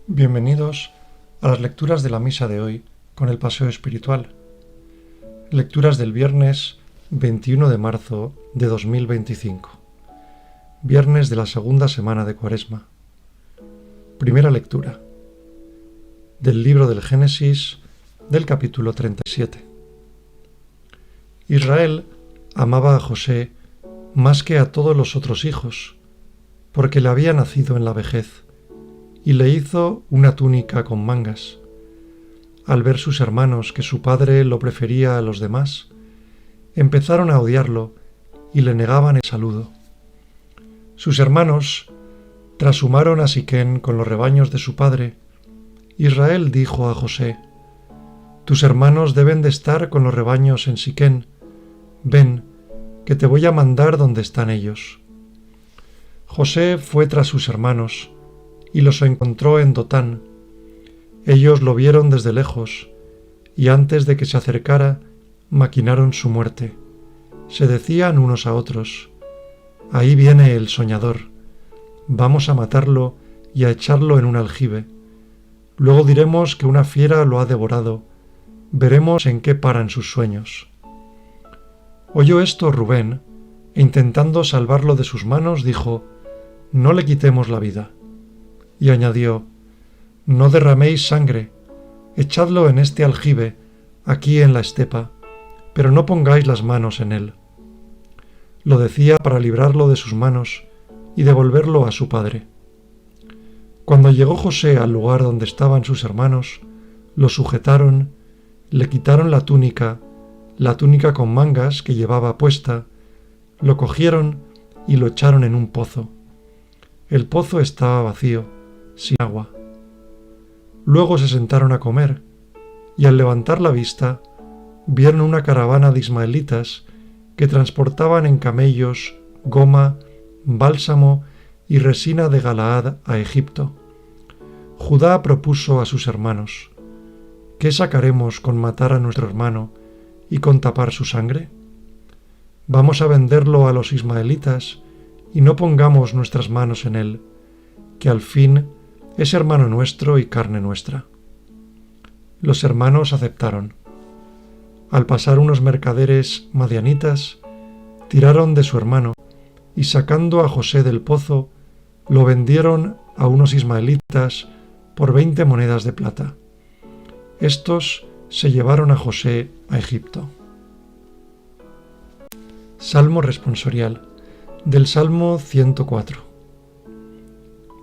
Bienvenidos a las lecturas de la misa de hoy con el Paseo Espiritual. Lecturas del viernes 21 de marzo de 2025. Viernes de la segunda semana de Cuaresma. Primera lectura del libro del Génesis del capítulo 37. Israel amaba a José más que a todos los otros hijos, porque le había nacido en la vejez, y le hizo una túnica con mangas. Al ver sus hermanos que su padre lo prefería a los demás, empezaron a odiarlo y le negaban el saludo. Sus hermanos trashumaron a Siquén con los rebaños de su padre. Israel dijo a José: «Tus hermanos deben de estar con los rebaños en Siquén. Ven, que te voy a mandar donde están ellos». José fue tras sus hermanos y los encontró en Dotán. Ellos lo vieron desde lejos, y antes de que se acercara, maquinaron su muerte. Se decían unos a otros: «Ahí viene el soñador. Vamos a matarlo y a echarlo en un aljibe. Luego diremos que una fiera lo ha devorado. Veremos en qué paran sus sueños». Oyó esto Rubén, e intentando salvarlo de sus manos, dijo: «No le quitemos la vida». Y añadió: «No derraméis sangre, echadlo en este aljibe, aquí en la estepa, pero no pongáis las manos en él». Lo decía para librarlo de sus manos y devolverlo a su padre. Cuando llegó José al lugar donde estaban sus hermanos, lo sujetaron, le quitaron la túnica con mangas que llevaba puesta, lo cogieron y lo echaron en un pozo. El pozo estaba vacío, sin agua. Luego se sentaron a comer, y al levantar la vista, vieron una caravana de ismaelitas que transportaban en camellos goma, bálsamo y resina de Galaad a Egipto. Judá propuso a sus hermanos: «¿Qué sacaremos con matar a nuestro hermano y con tapar su sangre? Vamos a venderlo a los ismaelitas y no pongamos nuestras manos en él, que al fin es hermano nuestro y carne nuestra». Los hermanos aceptaron. Al pasar unos mercaderes madianitas, tiraron de su hermano y, sacando a José del pozo, lo vendieron a unos ismaelitas por 20 monedas de plata. Estos se llevaron a José a Egipto. Salmo responsorial del Salmo 104.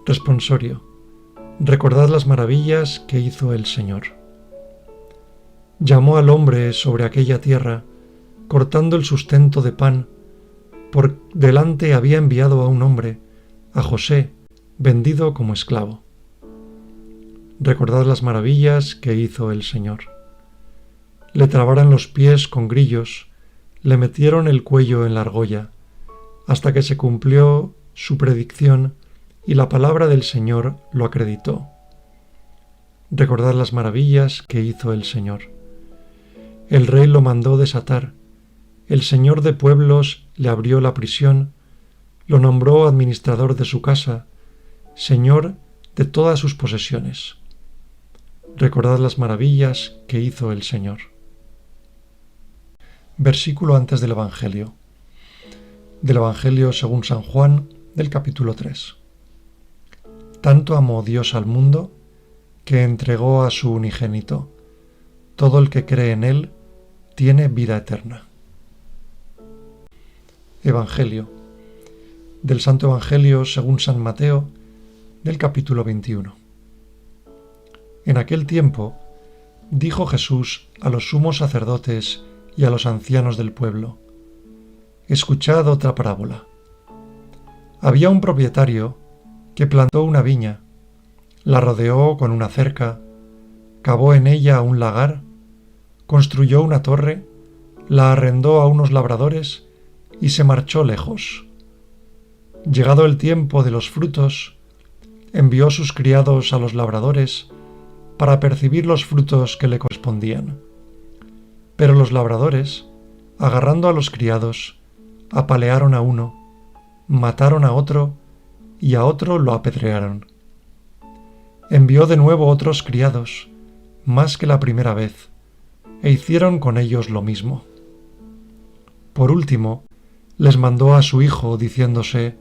Responsorio. Recordad las maravillas que hizo el Señor. Llamó al hombre sobre aquella tierra, cortando el sustento de pan. Por delante había enviado a un hombre, a José, vendido como esclavo. Recordad las maravillas que hizo el Señor. Le trabaron los pies con grillos, le metieron el cuello en la argolla, hasta que se cumplió su predicción y la palabra del Señor lo acreditó. Recordad las maravillas que hizo el Señor. El rey lo mandó desatar, el Señor de pueblos le abrió la prisión, lo nombró administrador de su casa, Señor de todas sus posesiones. Recordad las maravillas que hizo el Señor. Versículo antes del Evangelio. Del Evangelio según San Juan, del capítulo 3. Tanto amó Dios al mundo, que entregó a su unigénito. Todo el que cree en él tiene vida eterna. Evangelio. Del Santo Evangelio según San Mateo, del capítulo 21. En aquel tiempo, dijo Jesús a los sumos sacerdotes y a los ancianos del pueblo: «Escuchad otra parábola. Había un propietario que plantó una viña, la rodeó con una cerca, cavó en ella un lagar, construyó una torre, la arrendó a unos labradores y se marchó lejos. Llegado el tiempo de los frutos, envió sus criados a los labradores para percibir los frutos que le correspondían. Pero los labradores, agarrando a los criados, apalearon a uno, mataron a otro y a otro lo apedrearon. envió de nuevo otros criados, más que la primera vez, e hicieron con ellos lo mismo. Por último, les mandó a su hijo, diciéndose: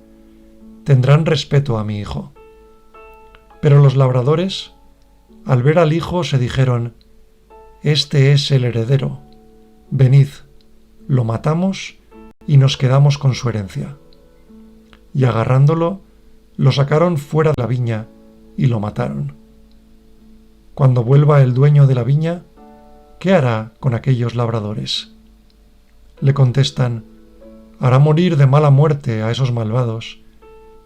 «Tendrán respeto a mi hijo». Pero los labradores, al ver al hijo, se dijeron: «Este es el heredero. Venid, lo matamos y nos quedamos con su herencia». Y agarrándolo, lo sacaron fuera de la viña y lo mataron. Cuando vuelva el dueño de la viña, ¿qué hará con aquellos labradores? Le contestan: «Hará morir de mala muerte a esos malvados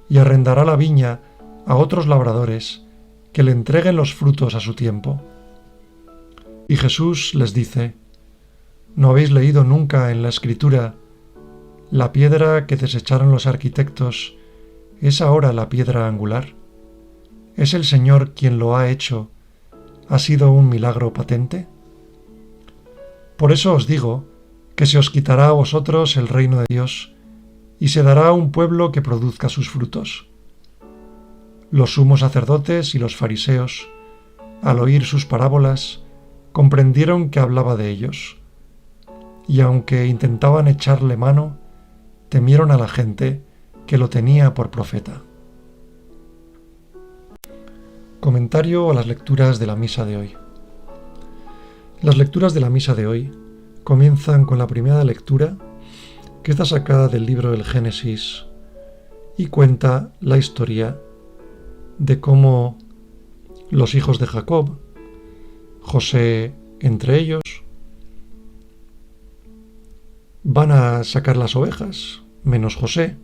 y arrendará la viña a otros labradores que le entreguen los frutos a su tiempo». Y Jesús les dice: ¿no habéis leído nunca en la Escritura: la piedra que desecharon los arquitectos es ahora la piedra angular? ¿Es el Señor quien lo ha hecho? ¿Ha sido un milagro patente? Por eso os digo que se os quitará a vosotros el reino de Dios y se dará a un pueblo que produzca sus frutos. Los sumos sacerdotes y los fariseos, al oír sus parábolas, comprendieron que hablaba de ellos, y aunque intentaban echarle mano, temieron a la gente que lo tenía por profeta. Comentario a las lecturas de la misa de hoy. Las lecturas de la misa de hoy comienzan con la primera lectura, que está sacada del libro del Génesis y cuenta la historia de cómo los hijos de Jacob, José entre ellos, van a sacar las ovejas, menos José,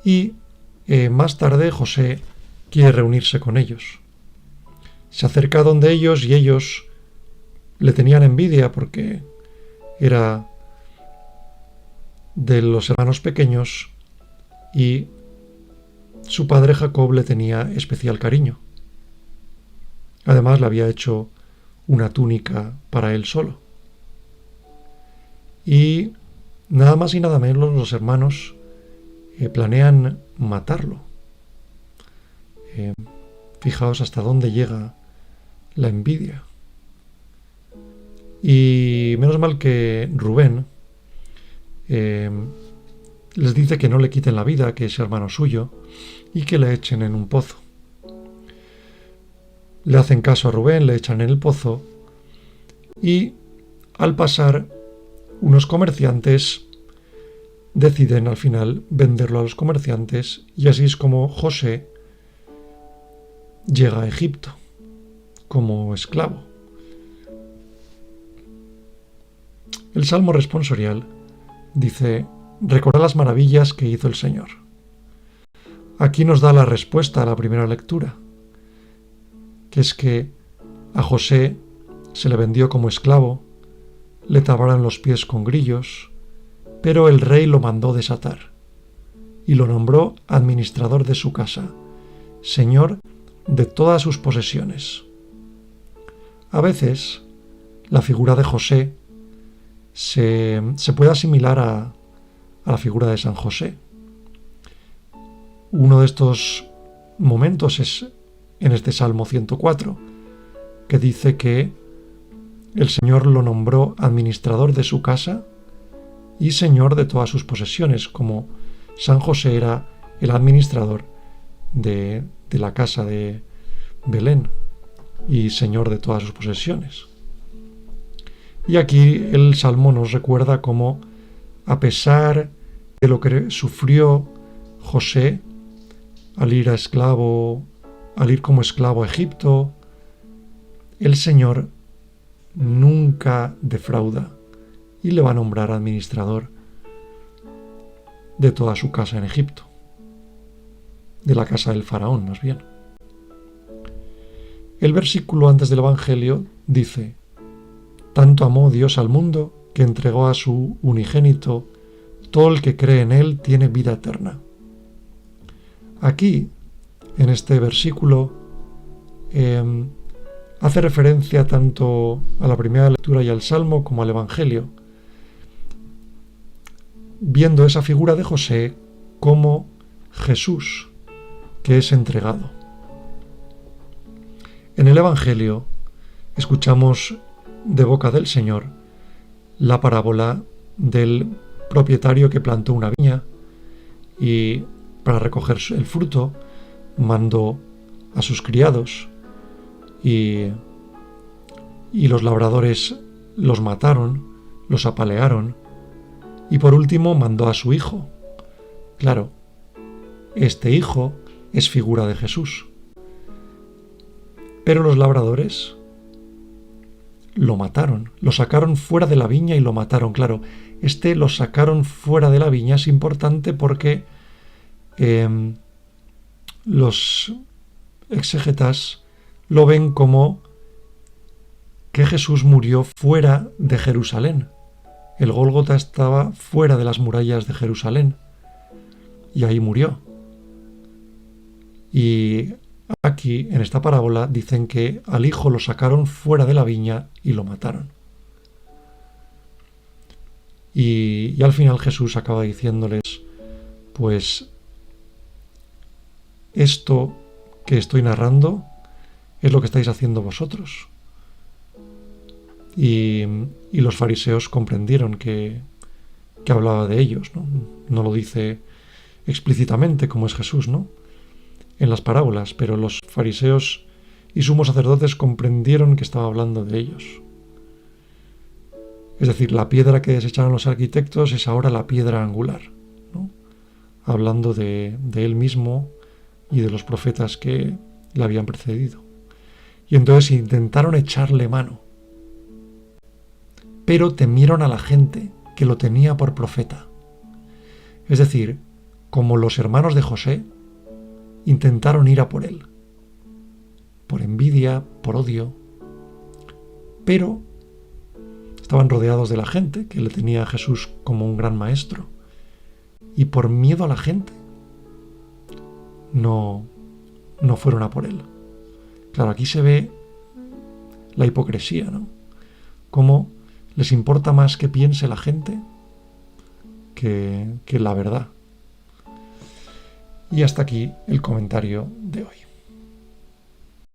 y más tarde José quiere reunirse con ellos. Se acerca donde ellos y ellos le tenían envidia porque era de los hermanos pequeños y su padre Jacob le tenía especial cariño. Además le había hecho una túnica para él solo. Y nada más y nada menos los hermanos planean matarlo. Fijaos hasta dónde llega la envidia. Y menos mal que Rubén les dice que no le quiten la vida, que es hermano suyo, y que le echen en un pozo. Le hacen caso a Rubén, le echan en el pozo, y al pasar, unos comerciantes deciden al final venderlo a los comerciantes, y así es como José llega a Egipto como esclavo. El Salmo responsorial dice: «Recordad las maravillas que hizo el Señor». Aquí nos da la respuesta a la primera lectura, que es que a José se le vendió como esclavo, le ataron los pies con grillos, pero el rey lo mandó desatar y lo nombró administrador de su casa, señor de todas sus posesiones. A veces la figura de José se puede asimilar a la figura de San José. Uno de estos momentos es en este Salmo 104, que dice que el Señor lo nombró administrador de su casa y señor de todas sus posesiones, como San José era el administrador de la casa de Belén y señor de todas sus posesiones. Y aquí el Salmo nos recuerda cómo, a pesar de lo que sufrió José al ir como esclavo a Egipto, el Señor nunca defrauda y le va a nombrar administrador de toda su casa en Egipto, de la casa del faraón más bien. El versículo antes del Evangelio dice: «Tanto amó Dios al mundo que entregó a su unigénito, todo el que cree en él tiene vida eterna». Aquí, en este versículo, hace referencia tanto a la primera lectura y al Salmo como al Evangelio, viendo esa figura de José como Jesús, que es entregado. En el Evangelio escuchamos de boca del Señor la parábola del propietario que plantó una viña y para recoger el fruto mandó a sus criados y los labradores los mataron, los apalearon y por último mandó a su hijo. Claro, este hijo es figura de Jesús. Pero los labradores lo mataron, lo sacaron fuera de la viña y lo mataron. Claro, lo sacaron fuera de la viña es importante porque los exégetas lo ven como que Jesús murió fuera de Jerusalén. El Gólgota estaba fuera de las murallas de Jerusalén y ahí murió. Y aquí, en esta parábola, dicen que al hijo lo sacaron fuera de la viña y lo mataron. Y al final Jesús acaba diciéndoles, pues esto que estoy narrando es lo que estáis haciendo vosotros. Y los fariseos comprendieron que hablaba de ellos, ¿no? No lo dice explícitamente como es Jesús, ¿no?, en las parábolas, pero los fariseos y sumos sacerdotes comprendieron que estaba hablando de ellos. Es decir, la piedra que desecharon los arquitectos es ahora la piedra angular, ¿no?, hablando de él mismo y de los profetas que le habían precedido. Y entonces intentaron echarle mano, pero temieron a la gente que lo tenía por profeta. Es decir, como los hermanos de José, intentaron ir a por él, por envidia, por odio, pero estaban rodeados de la gente que le tenía a Jesús como un gran maestro, y por miedo a la gente no fueron a por él. Claro, aquí se ve la hipocresía, ¿no? Cómo les importa más que piense la gente que la verdad. Y hasta aquí el comentario de hoy.